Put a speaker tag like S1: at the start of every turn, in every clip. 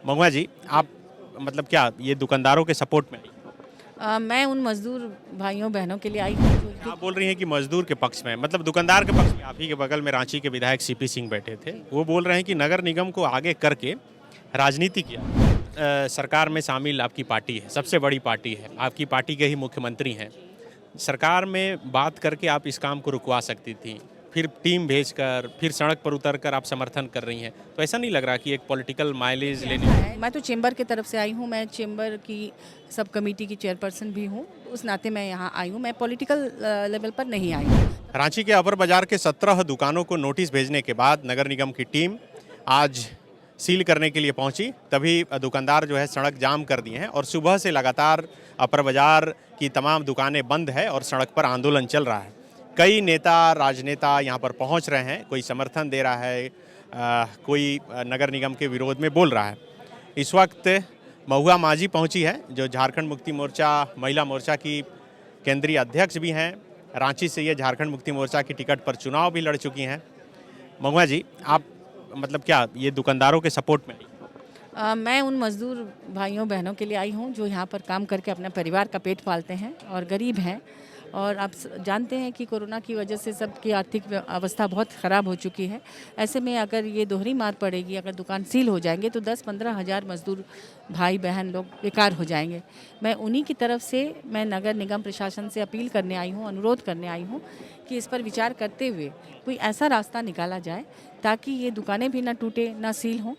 S1: महुआ जी, आप मतलब क्या ये दुकानदारों के सपोर्ट में आई?
S2: मैं उन मज़दूर भाइयों बहनों के लिए आई हूँ
S1: आप बोल रही हैं कि मजदूर के पक्ष में, मतलब दुकानदार के पक्ष में। आप ही के बगल में रांची के विधायक सीपी सिंह बैठे थे, वो बोल रहे हैं कि नगर निगम को आगे करके राजनीति किया। सरकार में शामिल आपकी पार्टी है, सबसे बड़ी पार्टी है, आपकी पार्टी के ही मुख्यमंत्री हैं। सरकार में बात करके आप इस काम को रुकवा सकती थी, फिर टीम भेजकर, फिर सड़क पर उतरकर आप समर्थन कर रही हैं। तो ऐसा नहीं लग रहा कि एक पॉलिटिकल माइलेज लेने?
S2: मैं तो चेंबर की तरफ से आई हूँ। मैं चेंबर की सब कमेटी की चेयरपर्सन भी हूँ। उस नाते मैं यहाँ आई हूँ। मैं पॉलिटिकल लेवल पर नहीं आई हूँ।
S1: रांची के अपर बाजार के 17 दुकानों को नोटिस भेजने के बाद नगर निगम की टीम आज सील करने के लिए पहुंची। तभी दुकानदार जो है सड़क जाम कर दिए हैं और सुबह से लगातार अपर बाजार की तमाम दुकानें बंद है और सड़क पर आंदोलन चल रहा है। कई नेता राजनेता यहाँ पर पहुँच रहे हैं, कोई समर्थन दे रहा है, कोई नगर निगम के विरोध में बोल रहा है। इस वक्त महुआ मांझी पहुँची है, जो झारखंड मुक्ति मोर्चा महिला मोर्चा की केंद्रीय अध्यक्ष भी हैं। रांची से ये झारखंड मुक्ति मोर्चा की टिकट पर चुनाव भी लड़ चुकी हैं। महुआ जी, आप मतलब क्या ये दुकानदारों के सपोर्ट में आई?
S2: मैं उन मज़दूर भाइयों बहनों के लिए आई हूँ जो यहाँ पर काम करके अपने परिवार का पेट पालते हैं और गरीब हैं। और आप जानते हैं कि कोरोना की वजह से सबकी आर्थिक अवस्था बहुत ख़राब हो चुकी है। ऐसे में अगर ये दोहरी मार पड़ेगी, अगर दुकान सील हो जाएंगे तो 10-15 हज़ार मज़दूर भाई बहन लोग बेकार हो जाएंगे। मैं उन्हीं की तरफ से मैं नगर निगम प्रशासन से अपील करने आई हूँ, अनुरोध करने आई हूँ कि इस पर विचार करते हुए कोई ऐसा रास्ता निकाला जाए ताकि ये दुकानें भी ना टूटे, ना सील हों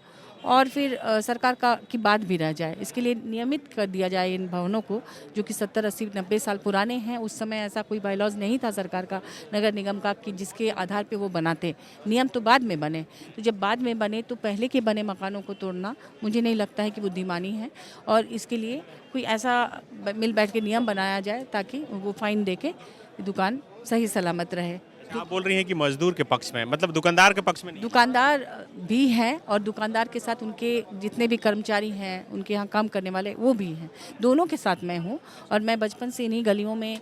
S2: और फिर सरकार की बात भी रह जाए। इसके लिए नियमित कर दिया जाए इन भवनों को, जो कि 70, 80, 90 साल पुराने हैं। उस समय ऐसा कोई बायलॉज नहीं था सरकार का, नगर निगम का, कि जिसके आधार पे वो बनाते। नियम तो बाद में बने, तो जब बाद में बने तो पहले के बने मकानों को तोड़ना मुझे नहीं लगता है कि बुद्धिमानी है। और इसके लिए कोई ऐसा मिल बैठ के नियम बनाया जाए ताकि वो फाइन दे के दुकान सही सलामत रहे।
S1: आप बोल रही हैं कि मजदूर के पक्ष में, मतलब दुकानदार के पक्ष में नहीं?
S2: दुकानदार भी हैं और दुकानदार के साथ उनके जितने भी कर्मचारी हैं, उनके यहाँ काम करने वाले, वो भी हैं। दोनों के साथ मैं हूँ और मैं बचपन से इन्हीं गलियों में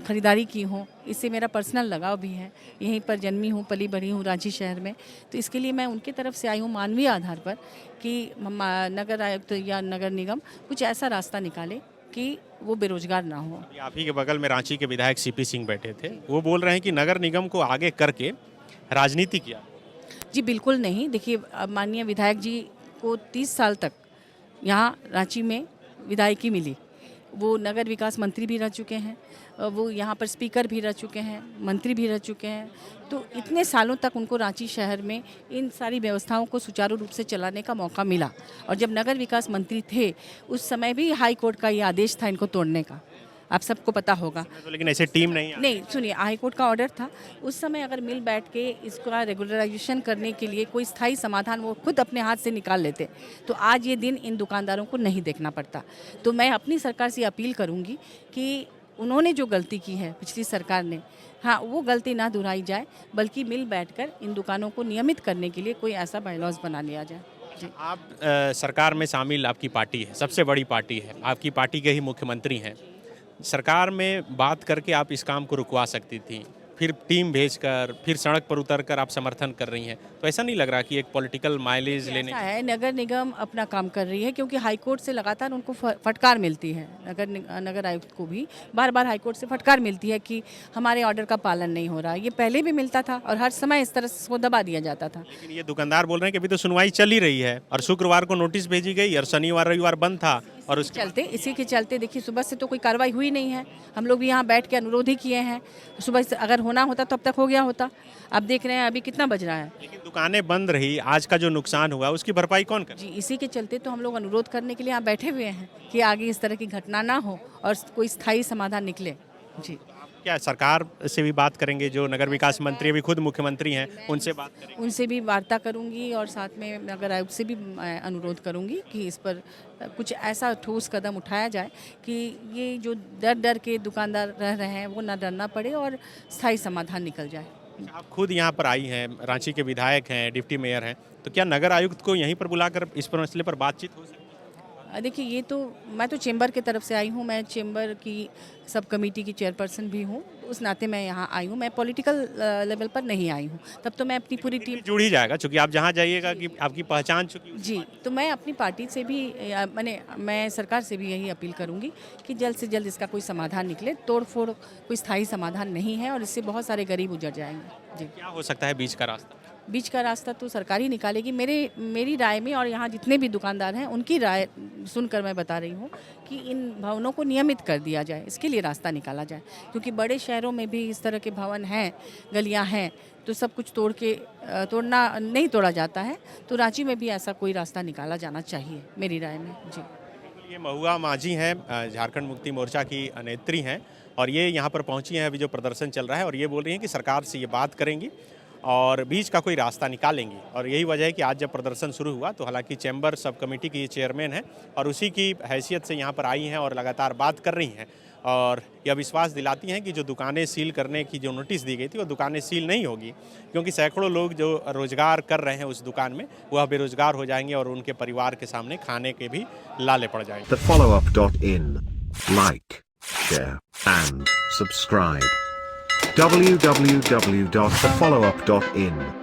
S2: ख़रीदारी की हूँ। इससे मेरा पर्सनल लगाव भी है। यहीं पर जन्मी हूँ, पली बढ़ी हूँ रांची शहर में। तो इसके लिए मैं उनकी तरफ से आई हूँ मानवीय आधार पर कि नगर आयुक्त या नगर निगम कुछ ऐसा रास्ता निकाले कि वो बेरोजगार ना हो।
S1: आप ही के बगल में रांची के विधायक सीपी सिंह बैठे थे, वो बोल रहे हैं कि नगर निगम को आगे करके राजनीति किया।
S2: जी बिल्कुल नहीं। देखिए, माननीय विधायक जी को 30 साल तक यहाँ रांची में विधायकी मिली। वो नगर विकास मंत्री भी रह चुके हैं, वो यहाँ पर स्पीकर भी रह चुके हैं, मंत्री भी रह चुके हैं। तो इतने सालों तक उनको रांची शहर में इन सारी व्यवस्थाओं को सुचारू रूप से चलाने का मौका मिला। और जब नगर विकास मंत्री थे उस समय भी हाई कोर्ट का ये आदेश था इनको तोड़ने का, आप सबको पता होगा।
S1: तो लेकिन ऐसे टीम नहीं
S2: नहीं, सुनिए, हाई कोर्ट का ऑर्डर था उस समय। अगर मिल बैठ के इसका रेगुलराइजेशन करने के लिए कोई स्थायी समाधान वो खुद अपने हाथ से निकाल लेते तो आज ये दिन इन दुकानदारों को नहीं देखना पड़ता। तो मैं अपनी सरकार से अपील करूंगी कि उन्होंने जो गलती की है पिछली सरकार ने, हाँ, वो गलती ना दोहराई जाए, बल्कि मिल बैठकर इन दुकानों को नियमित करने के लिए कोई ऐसा बायलॉज बना लिया जाए। जी।
S1: आप सरकार में शामिल आपकी पार्टी है, सबसे बड़ी पार्टी है, आपकी पार्टी के ही मुख्यमंत्री हैं। सरकार में बात करके आप इस काम को रुकवा सकती थी, फिर टीम भेजकर, फिर सड़क पर उतरकर आप समर्थन कर रही हैं। तो ऐसा नहीं लग रहा कि एक पॉलिटिकल माइलेज लेने?
S2: ऐसा है, नगर निगम अपना काम कर रही है क्योंकि हाईकोर्ट से लगातार उनको फटकार मिलती है। नगर आयुक्त को भी बार बार हाईकोर्ट से फटकार मिलती है कि हमारे ऑर्डर का पालन नहीं हो रहा। ये पहले भी मिलता था और हर समय इस तरह से दबा दिया जाता था।
S1: लेकिन ये दुकानदार बोल रहे हैं कि अभी तो सुनवाई चल ही रही है और शुक्रवार को नोटिस भेजी गई और शनिवार रविवार बंद था। और
S2: इसी के चलते देखिए, सुबह से तो कोई कार्रवाई हुई नहीं है। हम लोग भी यहाँ बैठ के अनुरोध ही किए हैं। सुबह से अगर होना होता तो अब तक हो गया होता। अब देख रहे हैं अभी कितना बज रहा है।
S1: लेकिन दुकानें बंद रही, आज का जो नुकसान हुआ उसकी भरपाई कौन करे?
S2: जी, इसी के चलते तो हम लोग अनुरोध करने के लिए यहाँ बैठे हुए हैं कि आगे इस तरह की घटना ना हो और कोई स्थायी समाधान निकले। जी।
S1: क्या सरकार से भी बात करेंगे? जो नगर विकास मंत्री अभी खुद मुख्यमंत्री हैं, उनसे बात करेंगे?
S2: उनसे भी वार्ता करूंगी और साथ में नगर आयुक्त से भी मैं अनुरोध करूंगी कि इस पर कुछ ऐसा ठोस कदम उठाया जाए कि ये जो डर डर के दुकानदार रह रहे हैं वो ना डरना पड़े और स्थायी समाधान निकल जाए।
S1: आप खुद यहाँ पर आई हैं, रांची के विधायक हैं, डिप्टी मेयर हैं, तो क्या नगर आयुक्त को यहीं पर बुलाकर इस पर मसले पर बातचीत हो सकती है?
S2: देखिए ये तो मैं तो चेंबर की तरफ से आई हूँ, मैं चेंबर की सब कमेटी की चेयरपर्सन भी हूँ, उस नाते मैं यहाँ आई हूँ, मैं पॉलिटिकल लेवल पर नहीं आई हूँ। तब तो मैं अपनी पूरी टीम
S1: जुड़ ही जाएगा क्योंकि आप जहाँ जाइएगा कि आपकी पहचान चुकी
S2: जी, तो मैं अपनी पार्टी से भी मैं सरकार से भी यही अपील करूंगी कि जल्द से जल्द इसका कोई समाधान निकले। तोड़-फोड़ कोई स्थायी समाधान नहीं है और इससे बहुत सारे गरीब उजड़ जाएंगे। जी,
S1: क्या हो सकता है बीच का रास्ता?
S2: बीच का रास्ता तो सरकार ही निकालेगी। मेरी राय में, और यहाँ जितने भी दुकानदार हैं उनकी राय सुनकर मैं बता रही हूँ कि इन भवनों को नियमित कर दिया जाए, इसके लिए रास्ता निकाला जाए। क्योंकि बड़े शहरों में भी इस तरह के भवन हैं, गलियाँ हैं, तो सब कुछ तोड़ना नहीं तोड़ा जाता है। तो रांची में भी ऐसा कोई रास्ता निकाला जाना चाहिए मेरी राय में। जी,
S1: ये महुआ माझी हैं, झारखंड मुक्ति मोर्चा की नेत्री हैं और ये यहाँ पर पहुँची हैं अभी जो प्रदर्शन चल रहा है और ये बोल रही हैं कि सरकार से ये बात करेंगी और बीच का कोई रास्ता निकालेंगी। और यही वजह है कि आज जब प्रदर्शन शुरू हुआ तो हालांकि चैम्बर सब कमेटी की चेयरमैन हैं और उसी की हैसियत से यहाँ पर आई हैं और लगातार बात कर रही हैं और यह विश्वास दिलाती हैं कि जो दुकानें सील करने की जो नोटिस दी गई थी वो दुकानें सील नहीं होगी, क्योंकि सैकड़ों लोग जो रोजगार कर रहे हैं उस दुकान में वह बेरोजगार हो जाएंगे और उनके परिवार के सामने खाने के भी लाले पड़ जाएंगे।
S3: TheFollowUp.in. Like, share, and subscribe. www.thefollowup.in